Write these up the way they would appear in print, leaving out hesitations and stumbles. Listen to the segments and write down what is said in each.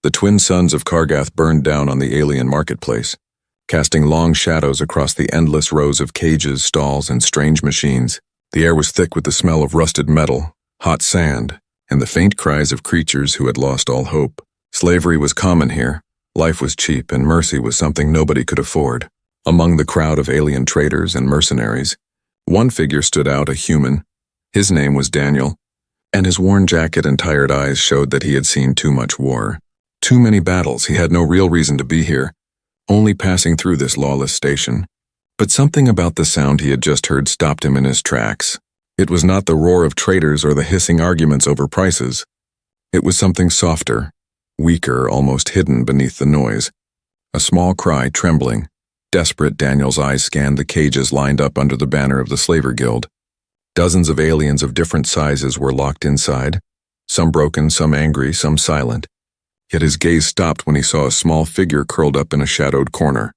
The twin suns of Kargath burned down on the alien marketplace, casting long shadows across the endless rows of cages, stalls, and strange machines. The air was thick with the smell of rusted metal, hot sand, and the faint cries of creatures who had lost all hope. Slavery was common here, life was cheap, and mercy was something nobody could afford. Among the crowd of alien traders and mercenaries, one figure stood out, a human. His name was Daniel, and his worn jacket and tired eyes showed that he had seen too much war. Too many battles. He had no real reason to be here, only passing through this lawless station. But something about the sound he had just heard stopped him in his tracks. It was not the roar of traders or the hissing arguments over prices. It was something softer, weaker, almost hidden beneath the noise. A small cry, trembling. Desperate, Daniel's eyes scanned the cages lined up under the banner of the Slaver Guild. Dozens of aliens of different sizes were locked inside, some broken, some angry, some silent. Yet his gaze stopped when he saw a small figure curled up in a shadowed corner.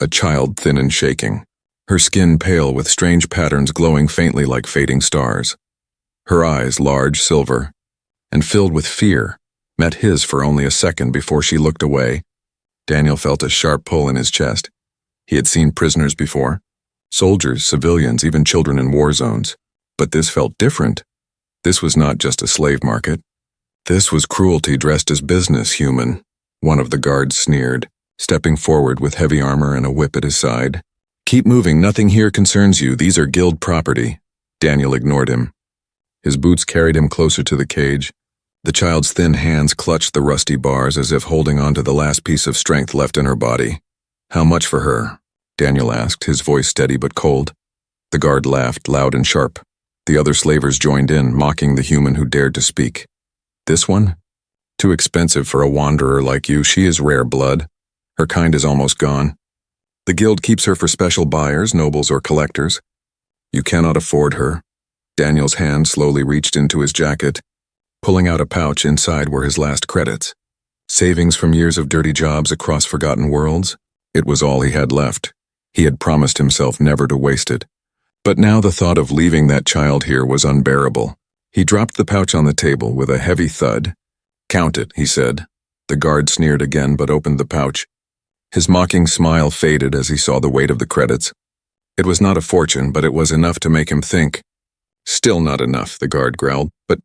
A child, thin and shaking. Her skin pale with strange patterns glowing faintly like fading stars. Her eyes, large, silver, and filled with fear, met his for only a second before she looked away. Daniel felt a sharp pull in his chest. He had seen prisoners before. Soldiers, civilians, even children in war zones. But this felt different. This was not just a slave market. This was cruelty dressed as business, human. One of the guards sneered, stepping forward with heavy armor and a whip at his side. Keep moving, nothing here concerns you, these are guild property. Daniel ignored him. His boots carried him closer to the cage. The child's thin hands clutched the rusty bars as if holding on to the last piece of strength left in her body. How much for her? Daniel asked, his voice steady but cold. The guard laughed, loud and sharp. The other slavers joined in, mocking the human who dared to speak. This one? Too expensive for a wanderer like you. She is rare blood. Her kind is almost gone. The guild keeps her for special buyers, nobles or collectors. You cannot afford her. Daniel's hand slowly reached into his jacket, pulling out a pouch. Inside were his last credits. Savings from years of dirty jobs across forgotten worlds. It was all he had left. He had promised himself never to waste it. But now the thought of leaving that child here was unbearable. He dropped the pouch on the table with a heavy thud. Count it, he said. The guard sneered again but opened the pouch. His mocking smile faded as he saw the weight of the credits. It was not a fortune, but it was enough to make him think. Still not enough, the guard growled, but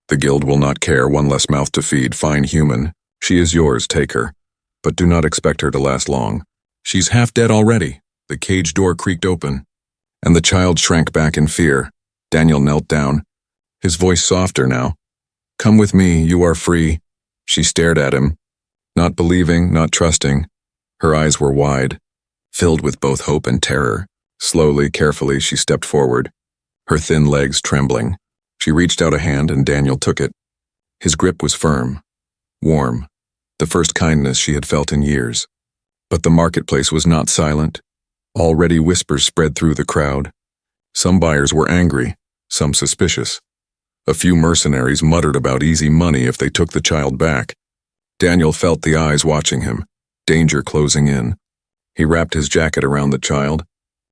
the guild will not care, one less mouth to feed, fine human. She is yours, take her. But do not expect her to last long. She's half dead already. The cage door creaked open, and the child shrank back in fear. Daniel knelt down, his voice softer now. Come with me, you are free. She stared at him, not believing, not trusting. Her eyes were wide, filled with both hope and terror. Slowly, carefully, she stepped forward, her thin legs trembling. She reached out a hand and Daniel took it. His grip was firm, warm, the first kindness she had felt in years. But the marketplace was not silent. Already whispers spread through the crowd. Some buyers were angry, some suspicious. A few mercenaries muttered about easy money if they took the child back. Daniel felt the eyes watching him, danger closing in. He wrapped his jacket around the child,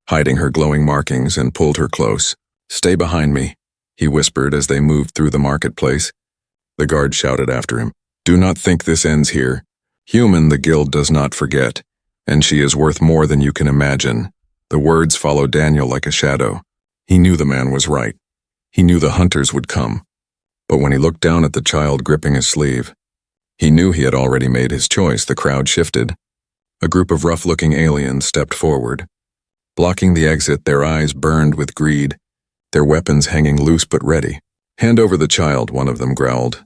hiding her glowing markings, and pulled her close. Stay behind me, he whispered as they moved through the marketplace. The guard shouted after him. Do not think this ends here. Human, the guild does not forget, and she is worth more than you can imagine. The words followed Daniel like a shadow. He knew the man was right. He knew the hunters would come. But when he looked down at the child gripping his sleeve, he knew he had already made his choice. The crowd shifted. A group of rough-looking aliens stepped forward. Blocking the exit, their eyes burned with greed, their weapons hanging loose but ready. Hand over the child, one of them growled.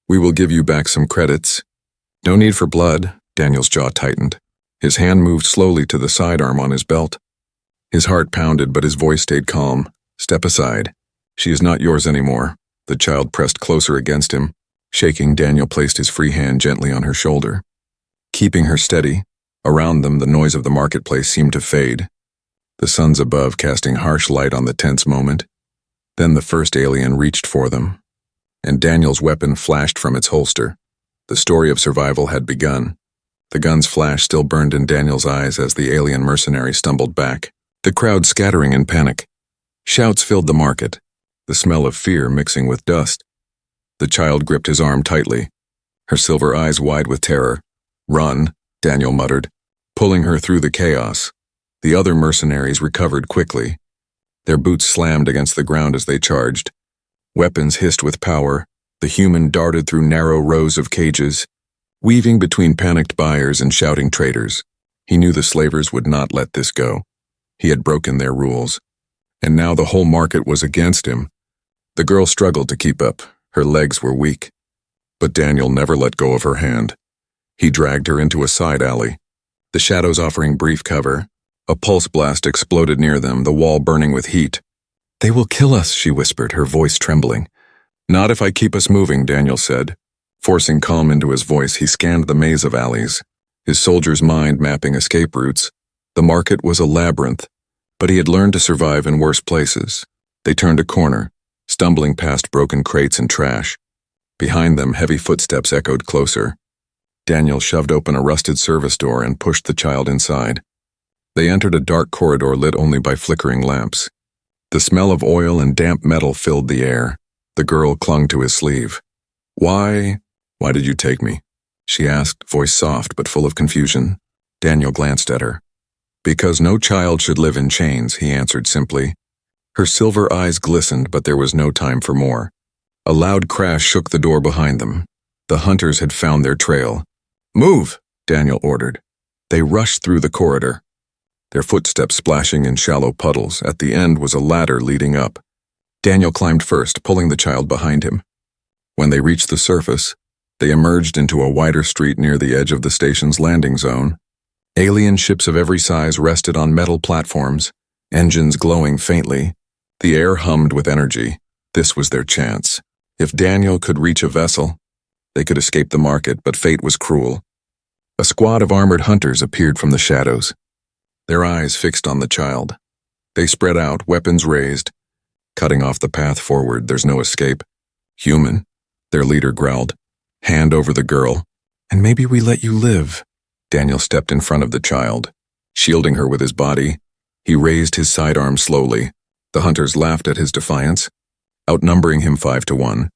We will give you back some credits. No need for blood. Daniel's jaw tightened. His hand moved slowly to the sidearm on his belt. His heart pounded, but his voice stayed calm. Step aside. She is not yours anymore. The child pressed closer against him. Shaking, Daniel placed his free hand gently on her shoulder. Keeping her steady, around them the noise of the marketplace seemed to fade, the suns above casting harsh light on the tense moment. Then the first alien reached for them, and Daniel's weapon flashed from its holster. The story of survival had begun. The gun's flash still burned in Daniel's eyes as the alien mercenary stumbled back, the crowd scattering in panic. Shouts filled the market, the smell of fear mixing with dust. The child gripped his arm tightly, her silver eyes wide with terror. "Run," Daniel muttered, pulling her through the chaos. The other mercenaries recovered quickly. Their boots slammed against the ground as they charged. Weapons hissed with power. The human darted through narrow rows of cages, weaving between panicked buyers and shouting traders. He knew the slavers would not let this go. He had broken their rules, and now the whole market was against him. The girl struggled to keep up. Her legs were weak. But Daniel never let go of her hand. He dragged her into a side alley, the shadows offering brief cover. A pulse blast exploded near them, the wall burning with heat. "They will kill us," she whispered, her voice trembling. "Not if I keep us moving," Daniel said. Forcing calm into his voice, he scanned the maze of alleys, his soldier's mind mapping escape routes. The market was a labyrinth, but he had learned to survive in worse places. They turned a corner, stumbling past broken crates and trash. Behind them, heavy footsteps echoed closer. Daniel shoved open a rusted service door and pushed the child inside. They entered a dark corridor lit only by flickering lamps. The smell of oil and damp metal filled the air. The girl clung to his sleeve. Why did you take me?" she asked, voice soft but full of confusion. Daniel glanced at her. "Because no child should live in chains," he answered simply. Her silver eyes glistened, but there was no time for more. A loud crash shook the door behind them. The hunters had found their trail. "Move!" Daniel ordered. They rushed through the corridor, their footsteps splashing in shallow puddles. At the end was a ladder leading up. Daniel climbed first, pulling the child behind him. When they reached the surface, they emerged into a wider street near the edge of the station's landing zone. Alien ships of every size rested on metal platforms, engines glowing faintly. The air hummed with energy. This was their chance. If Daniel could reach a vessel, they could escape the market, but fate was cruel. A squad of armored hunters appeared from the shadows, their eyes fixed on the child. They spread out, weapons raised, cutting off the path forward. "There's no escape." "Human," their leader growled. "Hand over the girl, and maybe we let you live." Daniel stepped in front of the child, shielding her with his body. He raised his sidearm slowly. The hunters laughed at his defiance, outnumbering him 5-1.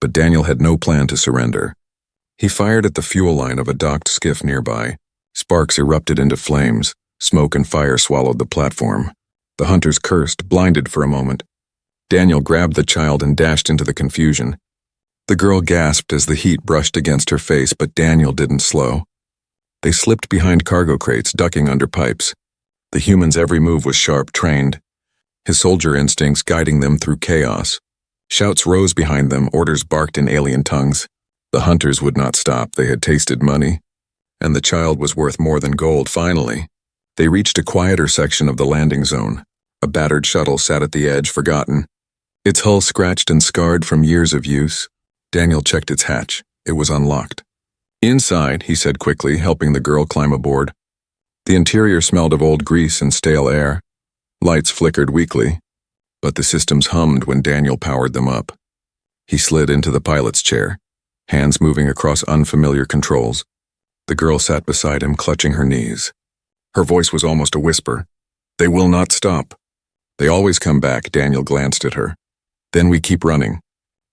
But Daniel had no plan to surrender. He fired at the fuel line of a docked skiff nearby. Sparks erupted into flames. Smoke and fire swallowed the platform. The hunters cursed, blinded for a moment. Daniel grabbed the child and dashed into the confusion. The girl gasped as the heat brushed against her face, but Daniel didn't slow. They slipped behind cargo crates, ducking under pipes. The human's every move was sharp, trained, his soldier instincts guiding them through chaos. Shouts rose behind them, orders barked in alien tongues. The hunters would not stop. They had tasted money, and the child was worth more than gold. Finally, they reached a quieter section of the landing zone. A battered shuttle sat at the edge, forgotten, its hull scratched and scarred from years of use. Daniel checked its hatch. It was unlocked. "Inside," he said quickly, helping the girl climb aboard. The interior smelled of old grease and stale air. Lights flickered weakly, but the systems hummed when Daniel powered them up. He slid into the pilot's chair, hands moving across unfamiliar controls. The girl sat beside him, clutching her knees. Her voice was almost a whisper. "They will not stop. They always come back." Daniel glanced at her. "Then we keep running,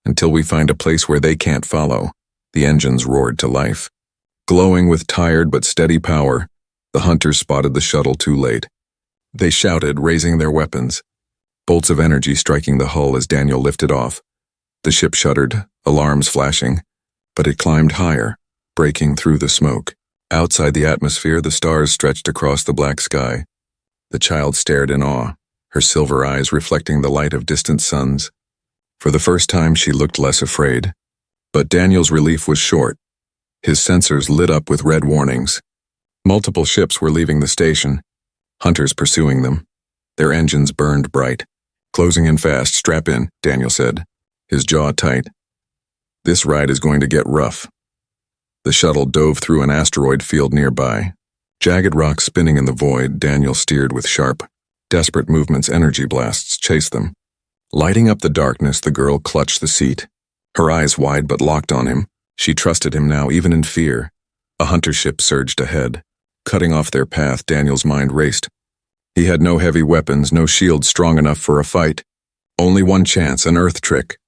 until we find a place where they can't follow." The engines roared to life. Glowing with tired but steady power, the hunters spotted the shuttle too late. They shouted, raising their weapons, bolts of energy striking the hull as Daniel lifted off. The ship shuddered, alarms flashing, but it climbed higher, breaking through the smoke. Outside the atmosphere, the stars stretched across the black sky. The child stared in awe, her silver eyes reflecting the light of distant suns. For the first time, she looked less afraid. But Daniel's relief was short. His sensors lit up with red warnings. Multiple ships were leaving the station, hunters pursuing them. Their engines burned bright. "Closing in fast, strap in," Daniel said, his jaw tight. "This ride is going to get rough." The shuttle dove through an asteroid field nearby. Jagged rocks spinning in the void, Daniel steered with sharp, desperate movements. Energy blasts chased them. Lighting up the darkness, the girl clutched the seat, her eyes wide but locked on him. She trusted him now, even in fear. A hunter ship surged ahead, cutting off their path. Daniel's mind raced. He had no heavy weapons, no shield strong enough for a fight. Only one chance, an Earth trick.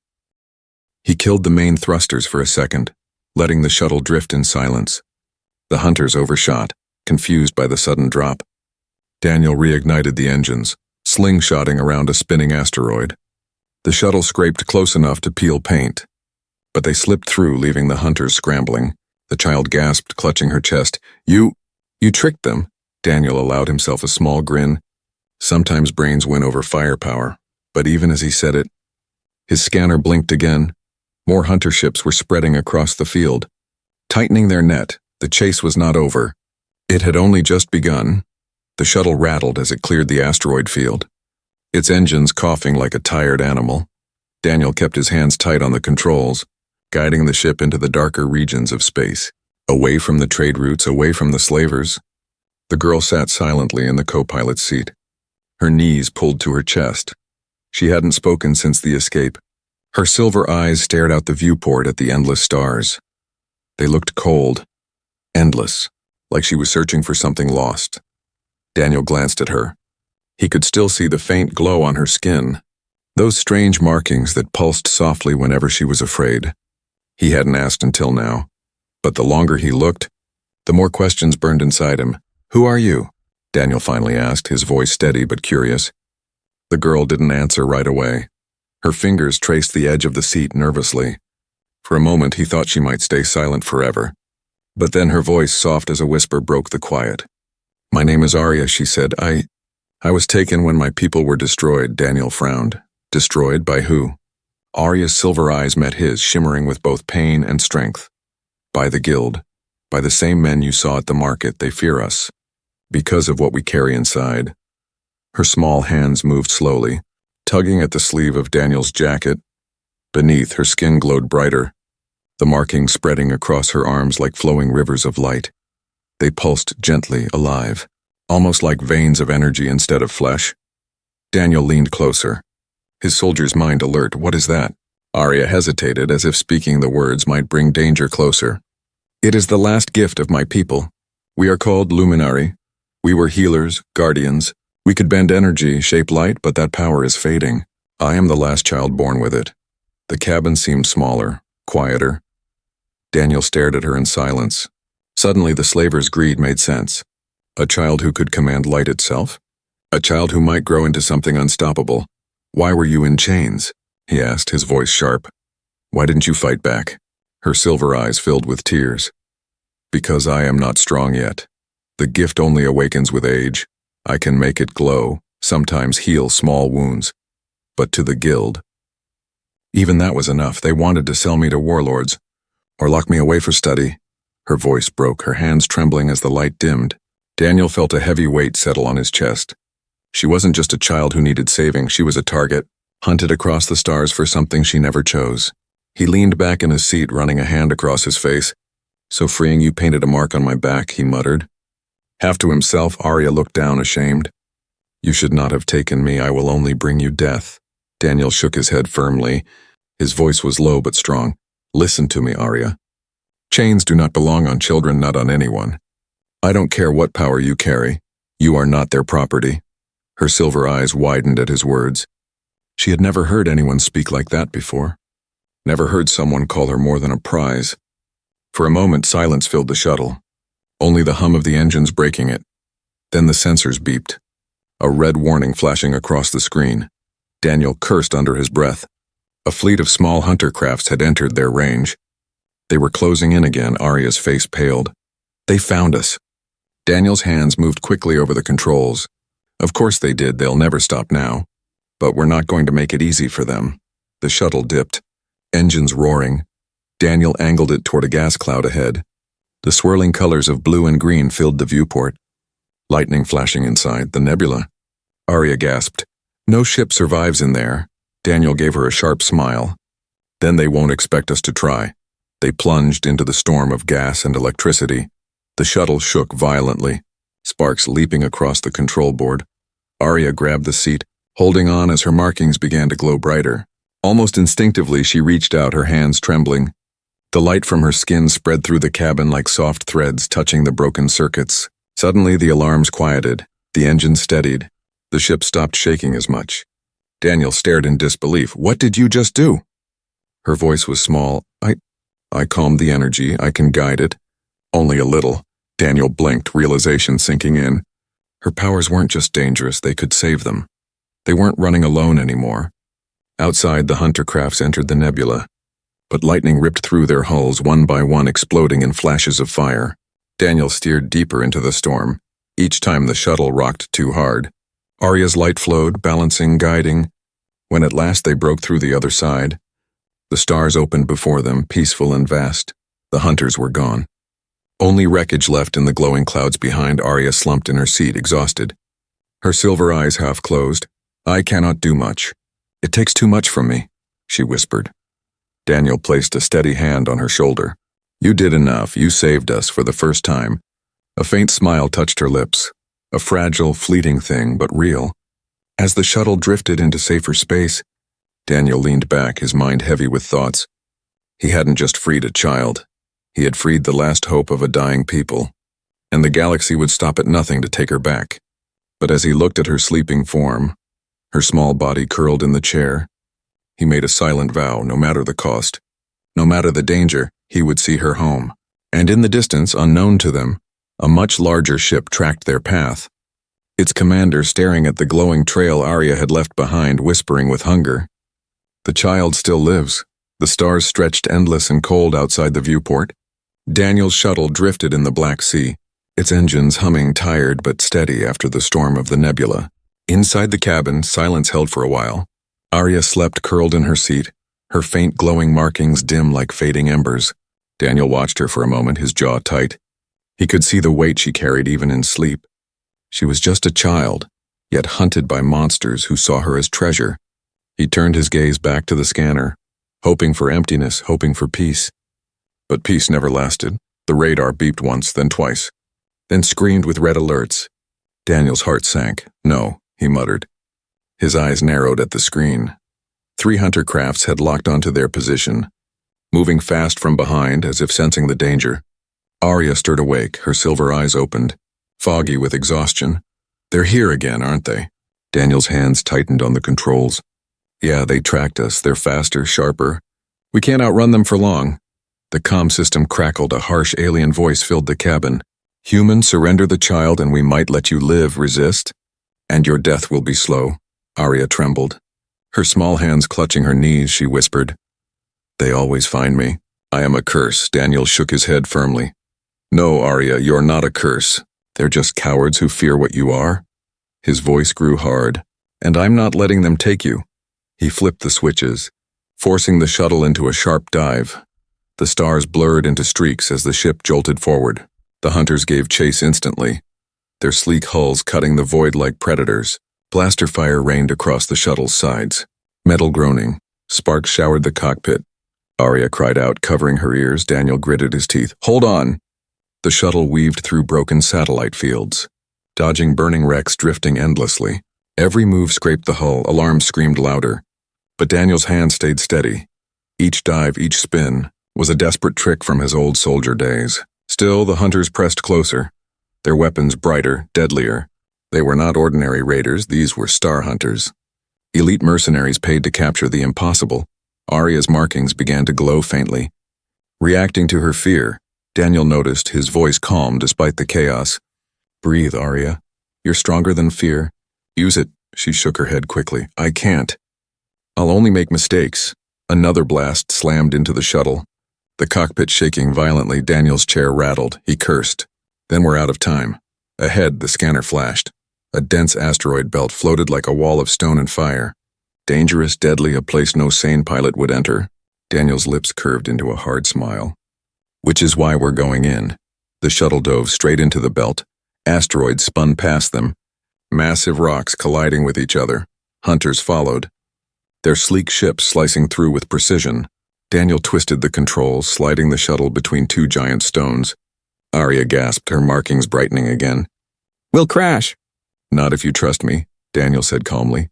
He killed the main thrusters for a second, letting the shuttle drift in silence. The hunters overshot, confused by the sudden drop. Daniel reignited the engines, slingshotting around a spinning asteroid. The shuttle scraped close enough to peel paint, but they slipped through, leaving the hunters scrambling. The child gasped, clutching her chest. You tricked them." Daniel allowed himself a small grin. Sometimes brains win over firepower, but even as he said it, his scanner blinked again. More hunter ships were spreading across the field. Tightening their net, the chase was not over. It had only just begun. The shuttle rattled as it cleared the asteroid field, its engines coughing like a tired animal. Daniel kept his hands tight on the controls, guiding the ship into the darker regions of space, away from the trade routes, away from the slavers. The girl sat silently in the co-pilot's seat, her knees pulled to her chest. She hadn't spoken since the escape. Her silver eyes stared out the viewport at the endless stars. They looked cold, endless, like she was searching for something lost. Daniel glanced at her. He could still see the faint glow on her skin, those strange markings that pulsed softly whenever she was afraid. He hadn't asked until now, but the longer he looked, the more questions burned inside him. "Who are you?" Daniel finally asked, his voice steady but curious. The girl didn't answer right away. Her fingers traced the edge of the seat nervously. For a moment he thought she might stay silent forever. But then her voice, soft as a whisper, broke the quiet. "My name is Arya," she said. I was taken when my people were destroyed." Daniel frowned. "Destroyed by who?" Arya's silver eyes met his, shimmering with both pain and strength. "By the Guild. By the same men you saw at the market. They fear us, because of what we carry inside." Her small hands moved slowly, tugging at the sleeve of Daniel's jacket. Beneath, her skin glowed brighter, the markings spreading across her arms like flowing rivers of light. They pulsed gently, alive, almost like veins of energy instead of flesh. Daniel leaned closer, his soldier's mind alert. "What is that?" Arya hesitated, as if speaking the words might bring danger closer. "It is the last gift of my people. We are called Luminari. We were healers, guardians. We could bend energy, shape light, but that power is fading. I am the last child born with it." The cabin seemed smaller, quieter. Daniel stared at her in silence. Suddenly the slaver's greed made sense. A child who could command light itself? A child who might grow into something unstoppable. "Why were you in chains?" he asked, his voice sharp. "Why didn't you fight back?" Her silver eyes filled with tears. "Because I am not strong yet. The gift only awakens with age. I can make it glow, sometimes heal small wounds. But to the Guild, even that was enough. They wanted to sell me to warlords, or lock me away for study." Her voice broke, her hands trembling as the light dimmed. Daniel felt a heavy weight settle on his chest. She wasn't just a child who needed saving, she was a target, hunted across the stars for something she never chose. He leaned back in his seat, running a hand across his face. "So freeing you painted a mark on my back," he muttered. Half to himself, Arya looked down, ashamed. "You should not have taken me. I will only bring you death." Daniel shook his head firmly. His voice was low but strong. "Listen to me, Arya. Chains do not belong on children, not on anyone. I don't care what power you carry. You are not their property." Her silver eyes widened at his words. She had never heard anyone speak like that before. Never heard someone call her more than a prize. For a moment, silence filled the shuttle, only the hum of the engines breaking it. Then the sensors beeped, a red warning flashing across the screen. Daniel cursed under his breath. A fleet of small hunter crafts had entered their range. They were closing in again. Arya's face paled. "They found us." Daniel's hands moved quickly over the controls. Of course they did, they'll never stop now. But we're not going to make it easy for them. The shuttle dipped, engines roaring. Daniel angled it toward a gas cloud ahead. The swirling colors of blue and green filled the viewport. Lightning flashing inside, the nebula. Arya gasped. "No ship survives in there." Daniel gave her a sharp smile. "Then they won't expect us to try." They plunged into the storm of gas and electricity. The shuttle shook violently, sparks leaping across the control board. Arya grabbed the seat, holding on as her markings began to glow brighter. Almost instinctively, she reached out, her hands trembling. The light from her skin spread through the cabin like soft threads touching the broken circuits. Suddenly, the alarms quieted. The engine steadied. The ship stopped shaking as much. Daniel stared in disbelief. "What did you just do?" Her voice was small. I calmed the energy, I can guide it. Only a little. Daniel blinked, realization sinking in. Her powers weren't just dangerous, they could save them. They weren't running alone anymore. Outside, the hunter crafts entered the nebula, but lightning ripped through their hulls, one by one exploding in flashes of fire. Daniel steered deeper into the storm. Each time the shuttle rocked too hard. Arya's light flowed, balancing, guiding. When at last they broke through the other side, the stars opened before them, peaceful and vast. The hunters were gone. Only wreckage left in the glowing clouds behind. Arya slumped in her seat, exhausted. Her silver eyes half closed. I cannot do much. It takes too much from me, she whispered. Daniel placed a steady hand on her shoulder. You did enough. You saved us for the first time. A faint smile touched her lips. A fragile, fleeting thing, but real. As the shuttle drifted into safer space, Daniel leaned back, his mind heavy with thoughts. He hadn't just freed a child. He had freed the last hope of a dying people. And the galaxy would stop at nothing to take her back. But as he looked at her sleeping form, her small body curled in the chair, he made a silent vow, no matter the cost, no matter the danger, he would see her home. And in the distance, unknown to them, a much larger ship tracked their path. Its commander staring at the glowing trail Arya had left behind, whispering with hunger. The child still lives. The stars stretched endless and cold outside the viewport. Daniel's shuttle drifted in the Black Sea, its engines humming tired but steady after the storm of the nebula. Inside the cabin, silence held for a while. Arya slept curled in her seat, her faint glowing markings dim like fading embers. Daniel watched her for a moment, his jaw tight. He could see the weight she carried even in sleep. She was just a child, yet hunted by monsters who saw her as treasure. He turned his gaze back to the scanner, hoping for emptiness, hoping for peace. But peace never lasted. The radar beeped once, then twice, then screamed with red alerts. Daniel's heart sank. No, he muttered. His eyes narrowed at the screen. 3 hunter crafts had locked onto their position, moving fast from behind as if sensing the danger. Arya stirred awake, her silver eyes opened, foggy with exhaustion. They're here again, aren't they? Daniel's hands tightened on the controls. Yeah, they tracked us. They're faster, sharper. We can't outrun them for long. The comm system crackled. A harsh alien voice filled the cabin. Human, surrender the child and we might let you live. Resist, and your death will be slow. Arya trembled. Her small hands clutching her knees, she whispered. They always find me. I am a curse. Daniel shook his head firmly. No, Arya, you're not a curse. They're just cowards who fear what you are. His voice grew hard. And I'm not letting them take you. He flipped the switches, forcing the shuttle into a sharp dive. The stars blurred into streaks as the ship jolted forward. The hunters gave chase instantly, their sleek hulls cutting the void like predators. Blaster fire rained across the shuttle's sides. Metal groaning. Sparks showered the cockpit. Arya cried out, covering her ears. Daniel gritted his teeth. Hold on! The shuttle weaved through broken satellite fields, dodging burning wrecks, drifting endlessly. Every move scraped the hull, alarms screamed louder. But Daniel's hand stayed steady. Each dive, each spin, was a desperate trick from his old soldier days. Still, the hunters pressed closer, their weapons brighter, deadlier. They were not ordinary raiders, these were star hunters. Elite mercenaries paid to capture the impossible. Arya's markings began to glow faintly. Reacting to her fear, Daniel noticed, his voice calm despite the chaos. Breathe, Arya. You're stronger than fear. Use it. She shook her head quickly. I can't. I'll only make mistakes. Another blast slammed into the shuttle. The cockpit shaking violently, Daniel's chair rattled. He cursed. Then we're out of time. Ahead, the scanner flashed. A dense asteroid belt floated like a wall of stone and fire. Dangerous, deadly, a place no sane pilot would enter. Daniel's lips curved into a hard smile. Which is why we're going in. The shuttle dove straight into the belt. Asteroids spun past them. Massive rocks colliding with each other. Hunters followed, their sleek ships slicing through with precision. Daniel twisted the controls, sliding the shuttle between 2 giant stones. Arya gasped, her markings brightening again. We'll crash. Not if you trust me, Daniel said calmly.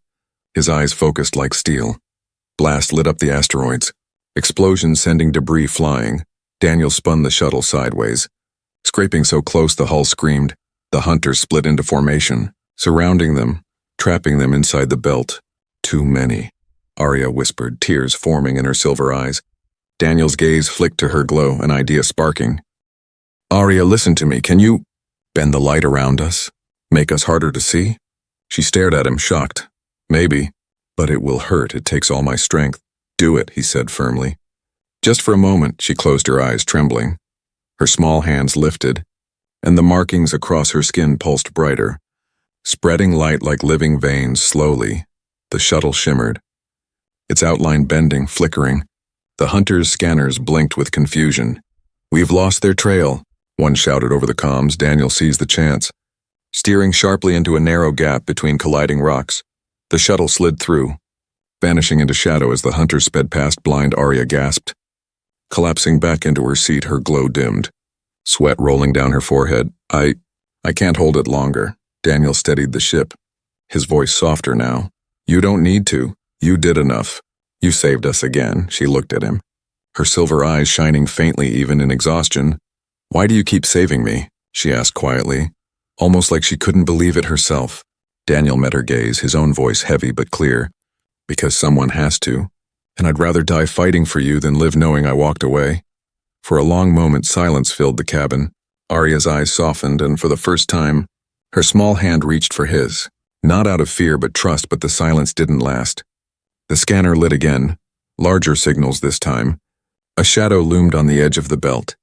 His eyes focused like steel. Blast lit up the asteroids. Explosions sending debris flying. Daniel spun the shuttle sideways. Scraping so close the hull screamed. The hunters split into formation, surrounding them, trapping them inside the belt. Too many, Arya whispered, tears forming in her silver eyes. Daniel's gaze flicked to her glow, an idea sparking. Arya, listen to me. Can you bend the light around us? Make us harder to see? She stared at him, shocked. Maybe, but it will hurt. It takes all my strength. Do it, he said firmly. Just for a moment, she closed her eyes, trembling. Her small hands lifted, and the markings across her skin pulsed brighter. Spreading light like living veins slowly, the shuttle shimmered. Its outline bending, flickering. The hunters' scanners blinked with confusion. We've lost their trail, one shouted over the comms. Daniel seized the chance. Steering sharply into a narrow gap between colliding rocks, the shuttle slid through, vanishing into shadow as the hunters sped past. Blind Arya gasped. Collapsing back into her seat, her glow dimmed. Sweat rolling down her forehead. I can't hold it longer. Daniel steadied the ship, his voice softer now. You don't need to. You did enough. You saved us again. She looked at him, her silver eyes shining faintly even in exhaustion. Why do you keep saving me? She asked quietly, almost like she couldn't believe it herself. Daniel met her gaze, his own voice heavy but clear. Because someone has to, and I'd rather die fighting for you than live knowing I walked away. For a long moment, silence filled the cabin. Arya's eyes softened, and for the first time, her small hand reached for his. Not out of fear but trust, but the silence didn't last. The scanner lit again, larger signals this time. A shadow loomed on the edge of the belt,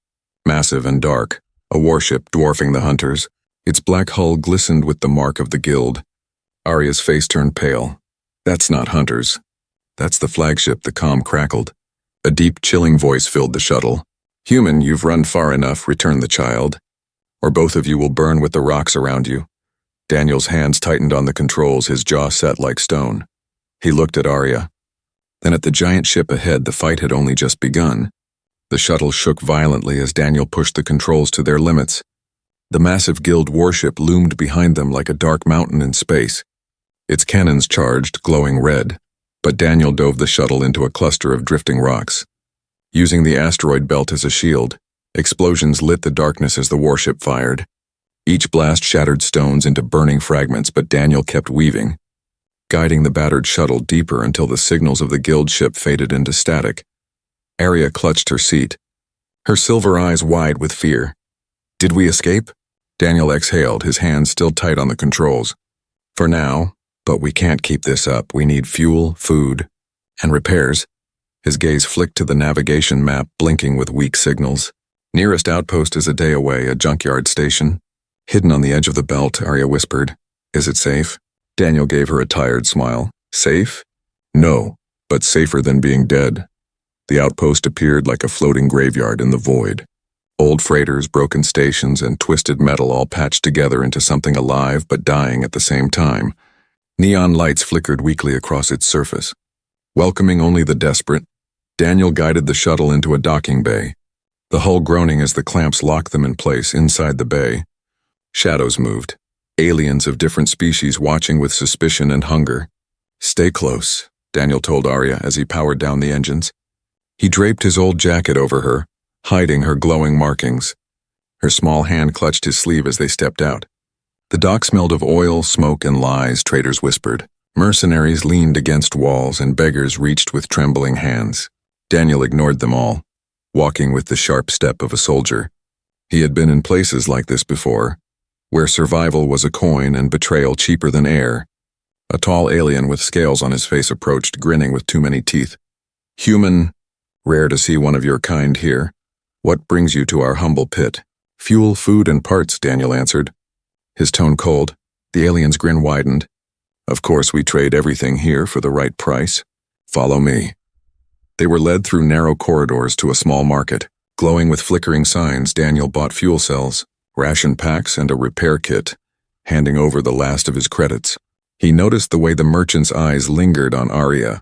massive and dark, a warship dwarfing the hunters. Its black hull glistened with the mark of the guild. Arya's face turned pale. That's not hunters. That's the flagship, the comm crackled. A deep, chilling voice filled the shuttle. Human, you've run far enough, returned the child. Or both of you will burn with the rocks around you. Daniel's hands tightened on the controls, his jaw set like stone. He looked at Arya. Then at the giant ship ahead. The fight had only just begun. The shuttle shook violently as Daniel pushed the controls to their limits. The massive guild warship loomed behind them like a dark mountain in space. Its cannons charged, glowing red, but Daniel dove the shuttle into a cluster of drifting rocks. Using the asteroid belt as a shield, explosions lit the darkness as the warship fired. Each blast shattered stones into burning fragments, but Daniel kept weaving, guiding the battered shuttle deeper until the signals of the guild ship faded into static. Arya clutched her seat, her silver eyes wide with fear. Did we escape? Daniel exhaled, his hands still tight on the controls. For now, but we can't keep this up. We need fuel, food, and repairs. His gaze flicked to the navigation map, blinking with weak signals. Nearest outpost is a day away, a junkyard station. Hidden on the edge of the belt, Arya whispered. Is it safe? Daniel gave her a tired smile. Safe? No, but safer than being dead. The outpost appeared like a floating graveyard in the void. Old freighters, broken stations, and twisted metal all patched together into something alive but dying at the same time. Neon lights flickered weakly across its surface. Welcoming only the desperate, Daniel guided the shuttle into a docking bay, the hull groaning as the clamps locked them in place inside the bay. Shadows moved, aliens of different species watching with suspicion and hunger. Stay close, Daniel told Arya as he powered down the engines. He draped his old jacket over her, hiding her glowing markings. Her small hand clutched his sleeve as they stepped out. The dock smelled of oil, smoke, and lies, traders whispered. Mercenaries leaned against walls, and beggars reached with trembling hands. Daniel ignored them all, walking with the sharp step of a soldier. He had been in places like this before, where survival was a coin and betrayal cheaper than air. A tall alien with scales on his face approached, grinning with too many teeth. Human, rare to see one of your kind here. What brings you to our humble pit? Fuel, food, and parts, Daniel answered. His tone cold. The alien's grin widened. Of course, we trade everything here for the right price. Follow me. They were led through narrow corridors to a small market. Glowing with flickering signs, Daniel bought fuel cells, ration packs, and a repair kit, handing over the last of his credits. He noticed the way the merchant's eyes lingered on Arya,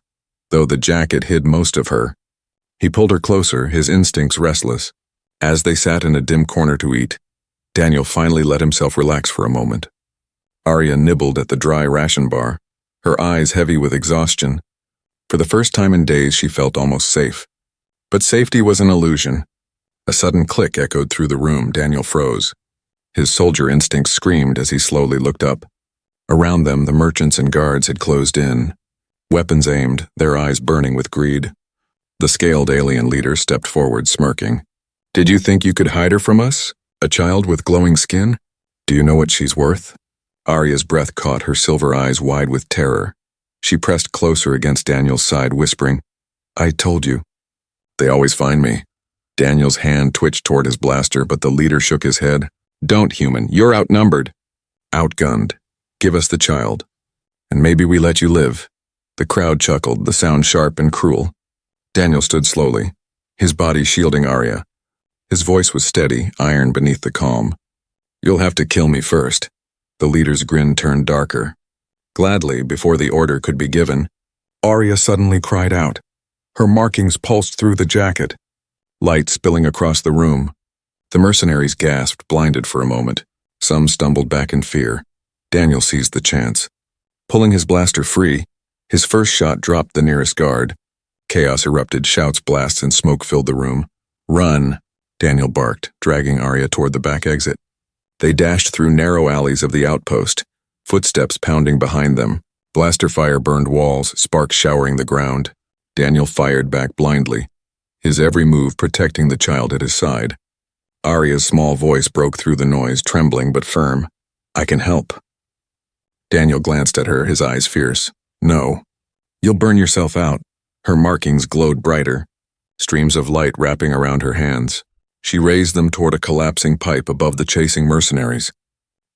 though the jacket hid most of her. He pulled her closer, his instincts restless. As they sat in a dim corner to eat, Daniel finally let himself relax for a moment. Arya nibbled at the dry ration bar, her eyes heavy with exhaustion. For the first time in days, she felt almost safe. But safety was an illusion. A sudden click echoed through the room. Daniel froze. His soldier instinct screamed as he slowly looked up. Around them, the merchants and guards had closed in, weapons aimed, their eyes burning with greed. The scaled alien leader stepped forward, smirking. Did you think you could hide her from us? A child with glowing skin? Do you know what she's worth? Arya's breath caught, her silver eyes wide with terror. She pressed closer against Daniel's side, whispering, I told you. They always find me. Daniel's hand twitched toward his blaster, but the leader shook his head. Don't, human. You're outnumbered. Outgunned. Give us the child. And maybe we let you live. The crowd chuckled, the sound sharp and cruel. Daniel stood slowly, his body shielding Arya. His voice was steady, iron beneath the calm. You'll have to kill me first. The leader's grin turned darker. Gladly, before the order could be given, Arya suddenly cried out. Her markings pulsed through the jacket, light spilling across the room. The mercenaries gasped, blinded for a moment. Some stumbled back in fear. Daniel seized the chance. Pulling his blaster free, his first shot dropped the nearest guard. Chaos erupted, shouts, blasts, and smoke filled the room. Run, Daniel barked, dragging Arya toward the back exit. They dashed through narrow alleys of the outpost, footsteps pounding behind them. Blaster fire burned walls, sparks showering the ground. Daniel fired back blindly, his every move protecting the child at his side. Arya's small voice broke through the noise, trembling but firm. I can help. Daniel glanced at her, his eyes fierce. No. You'll burn yourself out. Her markings glowed brighter, streams of light wrapping around her hands. She raised them toward a collapsing pipe above the chasing mercenaries.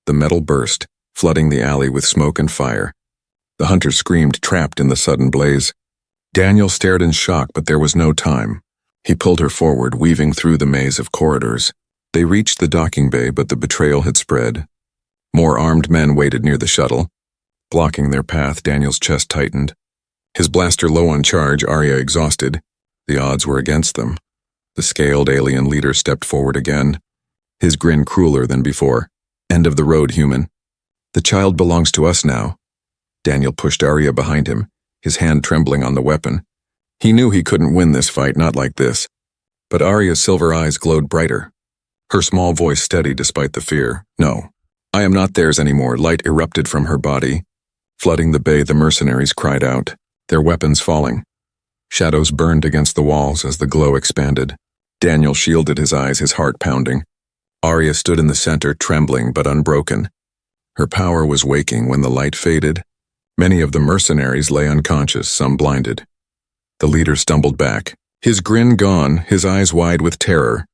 The metal burst, flooding the alley with smoke and fire. The hunter screamed, trapped in the sudden blaze. Daniel stared in shock, but there was no time. He pulled her forward, weaving through the maze of corridors. They reached the docking bay, but the betrayal had spread. More armed men waited near the shuttle. Blocking their path, Daniel's chest tightened. His blaster low on charge, Arya exhausted. The odds were against them. The scaled alien leader stepped forward again, his grin crueler than before. End of the road, human. The child belongs to us now. Daniel pushed Arya behind him, his hand trembling on the weapon. He knew he couldn't win this fight, not like this. But Arya's silver eyes glowed brighter. Her small voice steady despite the fear. No, I am not theirs anymore. Light erupted from her body. Flooding the bay, the mercenaries cried out, their weapons falling. Shadows burned against the walls as the glow expanded. Daniel shielded his eyes, his heart pounding. Arya stood in the center, trembling but unbroken. Her power was waking when the light faded. Many of the mercenaries lay unconscious, some blinded. The leader stumbled back, his grin gone, his eyes wide with terror.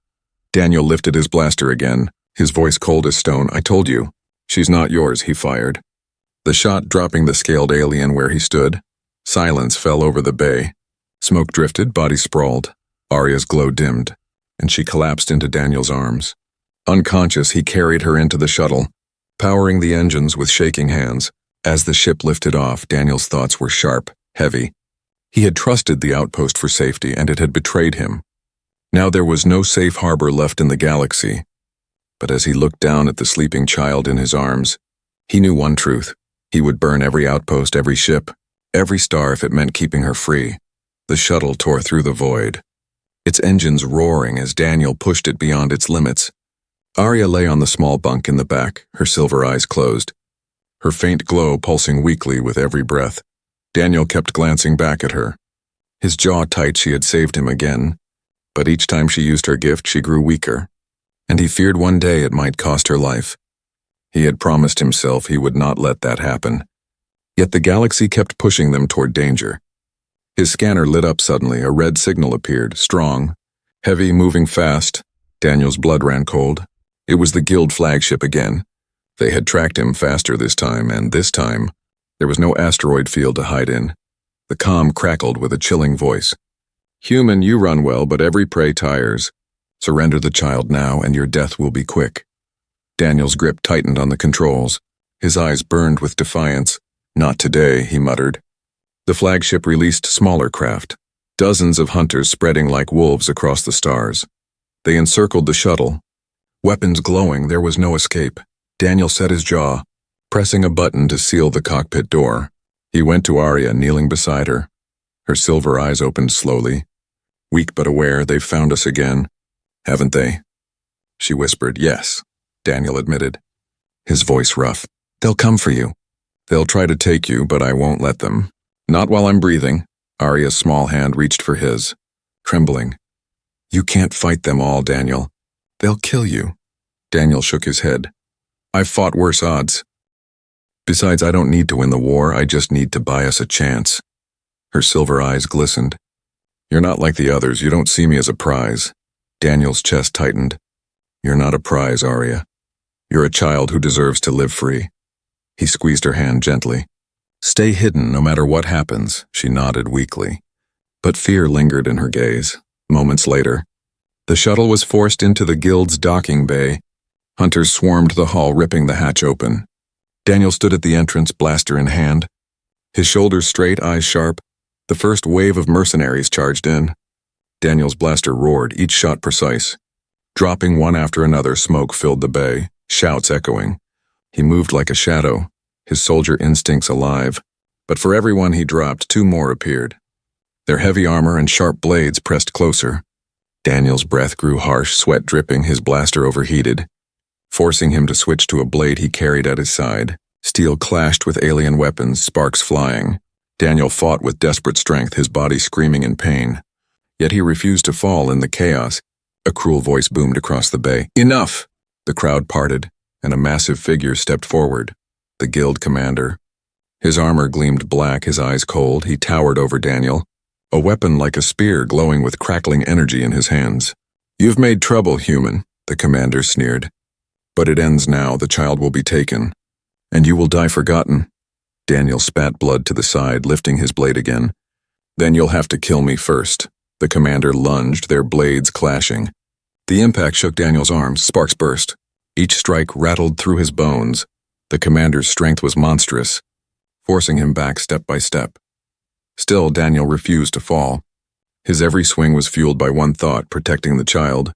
Daniel lifted his blaster again, his voice cold as stone. I told you. She's not yours, he fired. The shot dropping the scaled alien where he stood. Silence fell over the bay. Smoke drifted, body sprawled. Arya's glow dimmed, and she collapsed into Daniel's arms. Unconscious, he carried her into the shuttle, powering the engines with shaking hands. As the ship lifted off, Daniel's thoughts were sharp, heavy. He had trusted the outpost for safety, and it had betrayed him. Now there was no safe harbor left in the galaxy. But as he looked down at the sleeping child in his arms, he knew one truth. He would burn every outpost, every ship, every star if it meant keeping her free. The shuttle tore through the void, its engines roaring as Daniel pushed it beyond its limits. Arya lay on the small bunk in the back, her silver eyes closed, her faint glow pulsing weakly with every breath. Daniel kept glancing back at her. His jaw tight, she had saved him again, but each time she used her gift, she grew weaker, and he feared one day it might cost her life. He had promised himself he would not let that happen. Yet the galaxy kept pushing them toward danger. His scanner lit up suddenly, a red signal appeared, strong, heavy, moving fast. Daniel's blood ran cold. It was the guild flagship again. They had tracked him faster this time, and this time, there was no asteroid field to hide in. The comm crackled with a chilling voice. Human, you run well, but every prey tires. Surrender the child now, and your death will be quick. Daniel's grip tightened on the controls. His eyes burned with defiance. Not today, he muttered. The flagship released smaller craft, dozens of hunters spreading like wolves across the stars. They encircled the shuttle. Weapons glowing, there was no escape. Daniel set his jaw, pressing a button to seal the cockpit door. He went to Arya, kneeling beside her. Her silver eyes opened slowly. Weak but aware, they've found us again. Haven't they? She whispered. Yes, Daniel admitted, his voice rough. They'll come for you. They'll try to take you, but I won't let them. Not while I'm breathing. Arya's small hand reached for his. trembling. You can't fight them all, Daniel. They'll kill you. Daniel shook his head. I've fought worse odds. Besides, I don't need to win the war, I just need to buy us a chance. Her silver eyes glistened. You're not like the others, you don't see me as a prize. Daniel's chest tightened. You're not a prize, Arya. You're a child who deserves to live free. He squeezed her hand gently. Stay hidden no matter what happens, she nodded weakly. But fear lingered in her gaze. Moments later, the shuttle was forced into the guild's docking bay. Hunters swarmed the hull, ripping the hatch open. Daniel stood at the entrance, blaster in hand. His shoulders straight, eyes sharp. The first wave of mercenaries charged in. Daniel's blaster roared, each shot precise. Dropping one after another, smoke filled the bay, shouts echoing. He moved like a shadow, his soldier instincts alive. But for every one he dropped, two more appeared. Their heavy armor and sharp blades pressed closer. Daniel's breath grew harsh, sweat dripping, his blaster overheated, forcing him to switch to a blade he carried at his side. Steel clashed with alien weapons, sparks flying. Daniel fought with desperate strength, his body screaming in pain. Yet he refused to fall in the chaos. A cruel voice boomed across the bay. Enough! The crowd parted, and a massive figure stepped forward. The guild commander. His armor gleamed black, his eyes cold. He towered over Daniel, a weapon like a spear glowing with crackling energy in his hands. You've made trouble, human, the commander sneered. But it ends now, the child will be taken, and you will die forgotten. Daniel spat blood to the side, lifting his blade again. Then you'll have to kill me first. The commander lunged, their blades clashing. The impact shook Daniel's arms, sparks burst. Each strike rattled through his bones. The commander's strength was monstrous, forcing him back step by step. Still, Daniel refused to fall. His every swing was fueled by one thought, protecting the child.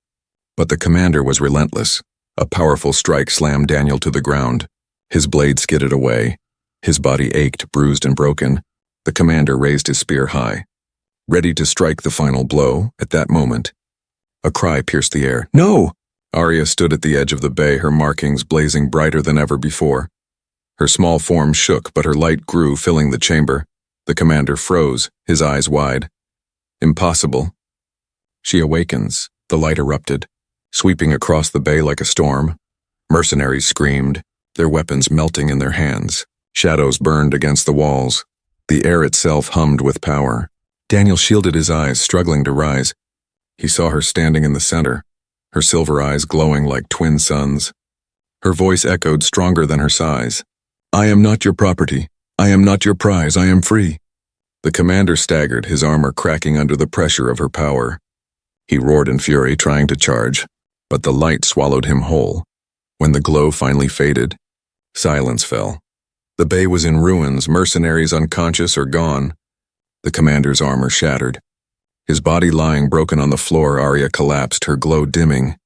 But the commander was relentless. A powerful strike slammed Daniel to the ground. His blade skidded away. His body ached, bruised and broken. The commander raised his spear high, ready to strike the final blow. At that moment, a cry pierced the air. No! Arya stood at the edge of the bay, her markings blazing brighter than ever before. Her small form shook, but her light grew, filling the chamber. The commander froze, his eyes wide. Impossible. She awakens. The light erupted, sweeping across the bay like a storm. Mercenaries screamed, their weapons melting in their hands. Shadows burned against the walls. The air itself hummed with power. Daniel shielded his eyes, struggling to rise. He saw her standing in the center, her silver eyes glowing like twin suns. Her voice echoed stronger than her size. I am not your property. I am not your prize. I am free. The commander staggered, his armor cracking under the pressure of her power. He roared in fury, trying to charge, but the light swallowed him whole. When the glow finally faded, silence fell. The bay was in ruins, mercenaries unconscious or gone. The commander's armor shattered. His body lying broken on the floor, Arya collapsed, her glow dimming.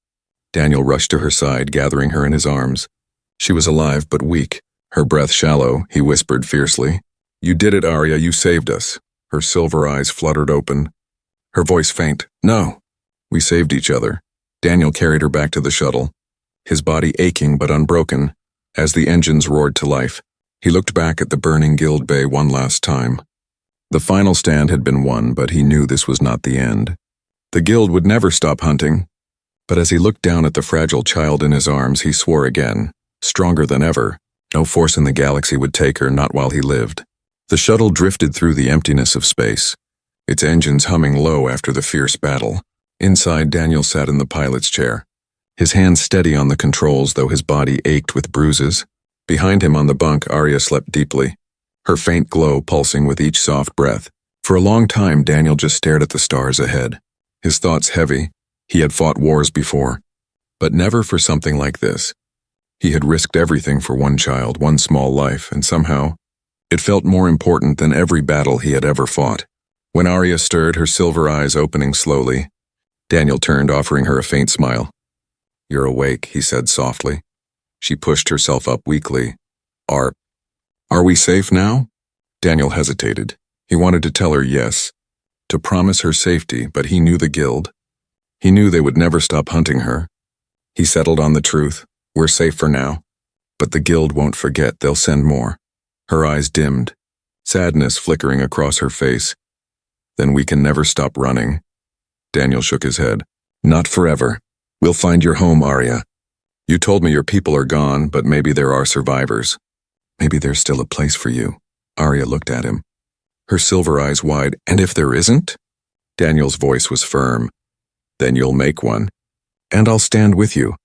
Daniel rushed to her side, gathering her in his arms. She was alive but weak, her breath shallow. He whispered fiercely, You did it, Arya, you saved us. Her silver eyes fluttered open, her voice faint. No, we saved each other. Daniel carried her back to the shuttle, his body aching but unbroken. As the engines roared to life, he looked back at the burning guild bay one last time. The final stand had been won, but he knew this was not the end. The guild would never stop hunting. But as he looked down at the fragile child in his arms, he swore again, stronger than ever. No force in the galaxy would take her, not while he lived. The shuttle drifted through the emptiness of space, its engines humming low after the fierce battle. Inside, Daniel sat in the pilot's chair, his hands steady on the controls, though his body ached with bruises. Behind him on the bunk, Arya slept deeply, her faint glow pulsing with each soft breath. For a long time, Daniel just stared at the stars ahead, his thoughts heavy. He had fought wars before, but never for something like this. He had risked everything for one child, one small life, and somehow, it felt more important than every battle he had ever fought. When Arya stirred, her silver eyes opening slowly, Daniel turned, offering her a faint smile. You're awake, he said softly. She pushed herself up weakly. Are we safe now? Daniel hesitated. He wanted to tell her yes, to promise her safety, but he knew the guild. He knew they would never stop hunting her. He settled on the truth. We're safe for now. But the guild won't forget, they'll send more. Her eyes dimmed, sadness flickering across her face. Then we can never stop running. Daniel shook his head. Not forever. We'll find your home, Arya. You told me your people are gone, but maybe there are survivors. Maybe there's still a place for you. Arya looked at him, her silver eyes wide. And if there isn't? Daniel's voice was firm. Then you'll make one. And I'll stand with you.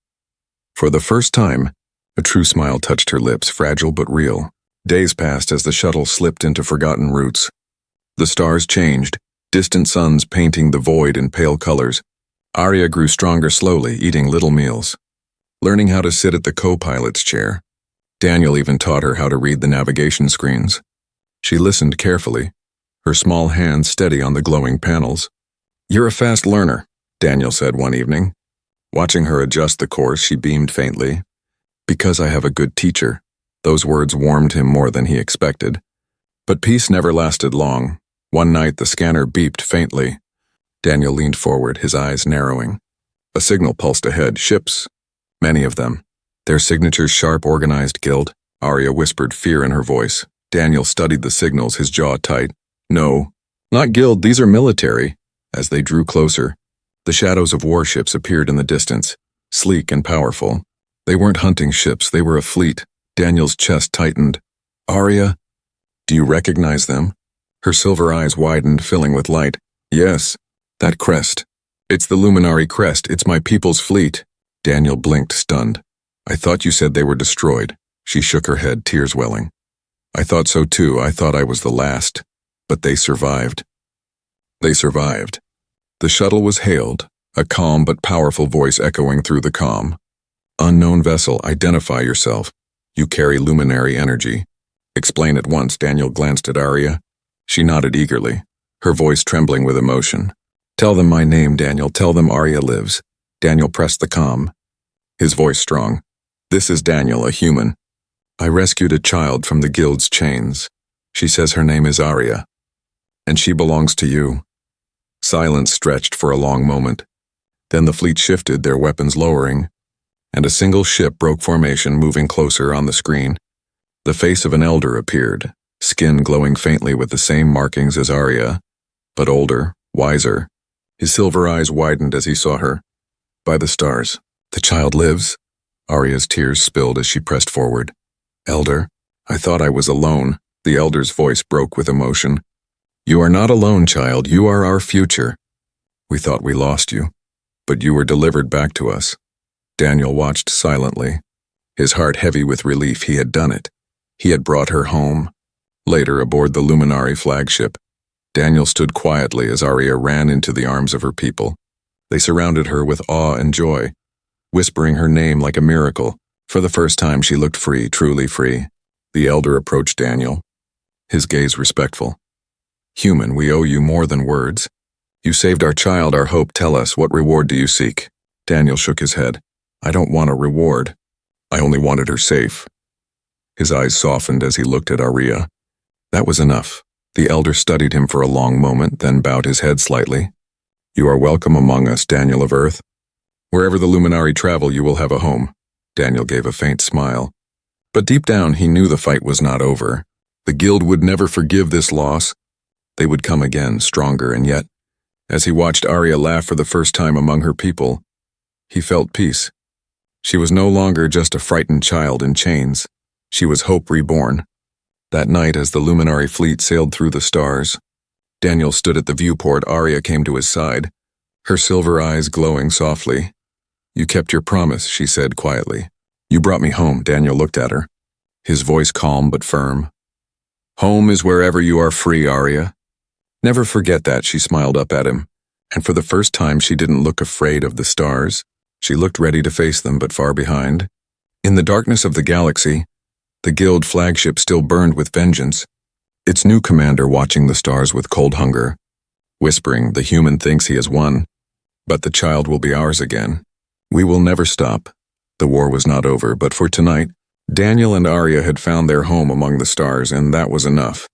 For the first time, a true smile touched her lips, fragile but real. Days passed as the shuttle slipped into forgotten routes. The stars changed, distant suns painting the void in pale colors. Arya grew stronger slowly, eating little meals, learning how to sit at the co-pilot's chair. Daniel even taught her how to read the navigation screens. She listened carefully, her small hands steady on the glowing panels. You're a fast learner, Daniel said one evening. Watching her adjust the course, she beamed faintly. Because I have a good teacher. Those words warmed him more than he expected. But peace never lasted long. One night the scanner beeped faintly. Daniel leaned forward, his eyes narrowing. A signal pulsed ahead. Ships. Many of them. Their signatures sharp, organized guild. Arya whispered, fear in her voice. Daniel studied the signals, his jaw tight. No, not guild, these are military. As they drew closer, the shadows of warships appeared in the distance, sleek and powerful. They weren't hunting ships, they were a fleet. Daniel's chest tightened. Arya, do you recognize them? Her silver eyes widened, filling with light. Yes, that crest. It's the Luminary crest, it's my people's fleet. Daniel blinked, stunned. I thought you said they were destroyed. She shook her head, tears welling. I thought so too, I thought I was the last. But they survived. They survived. The shuttle was hailed, a calm but powerful voice echoing through the comm. Unknown vessel, identify yourself. You carry luminary energy. Explain at once. Daniel glanced at Arya. She nodded eagerly, her voice trembling with emotion. Tell them my name, Daniel. Tell them Arya lives. Daniel pressed the comm, his voice strong. This is Daniel, a human. I rescued a child from the guild's chains. She says her name is Arya. And she belongs to you. Silence stretched for a long moment. Then the fleet shifted, their weapons lowering, and a single ship broke formation, moving closer on the screen. The face of an elder appeared, skin glowing faintly with the same markings as Arya, but older, wiser. His silver eyes widened as he saw her. By the stars, the child lives. Arya's tears spilled as she pressed forward. Elder, I thought I was alone. The elder's voice broke with emotion. You are not alone, child. You are our future. We thought we lost you, but you were delivered back to us. Daniel watched silently, his heart heavy with relief. He had done it. He had brought her home. Later, aboard the Luminary flagship, Daniel stood quietly as Arya ran into the arms of her people. They surrounded her with awe and joy, whispering her name like a miracle. For the first time, she looked free, truly free. The elder approached Daniel, his gaze respectful. Human, we owe you more than words. You saved our child, our hope. Tell us, what reward do you seek? Daniel shook his head. I don't want a reward. I only wanted her safe. His eyes softened as he looked at Arya. That was enough. The elder studied him for a long moment, then bowed his head slightly. You are welcome among us, Daniel of Earth. Wherever the Luminary travel, you will have a home. Daniel gave a faint smile. But deep down, he knew the fight was not over. The guild would never forgive this loss. They would come again, stronger, and yet, as he watched Arya laugh for the first time among her people, he felt peace. She was no longer just a frightened child in chains. She was hope reborn. That night, as the Luminary fleet sailed through the stars, Daniel stood at the viewport. Arya came to his side, her silver eyes glowing softly. You kept your promise, she said quietly. You brought me home. Daniel looked at her, his voice calm but firm. Home is wherever you are free, Arya. Never forget that, she smiled up at him, and for the first time she didn't look afraid of the stars. She looked ready to face them, but far behind. In the darkness of the galaxy, the guild flagship still burned with vengeance, its new commander watching the stars with cold hunger, whispering, the human thinks he has won, but the child will be ours again. We will never stop. The war was not over, but for tonight, Daniel and Arya had found their home among the stars, and that was enough.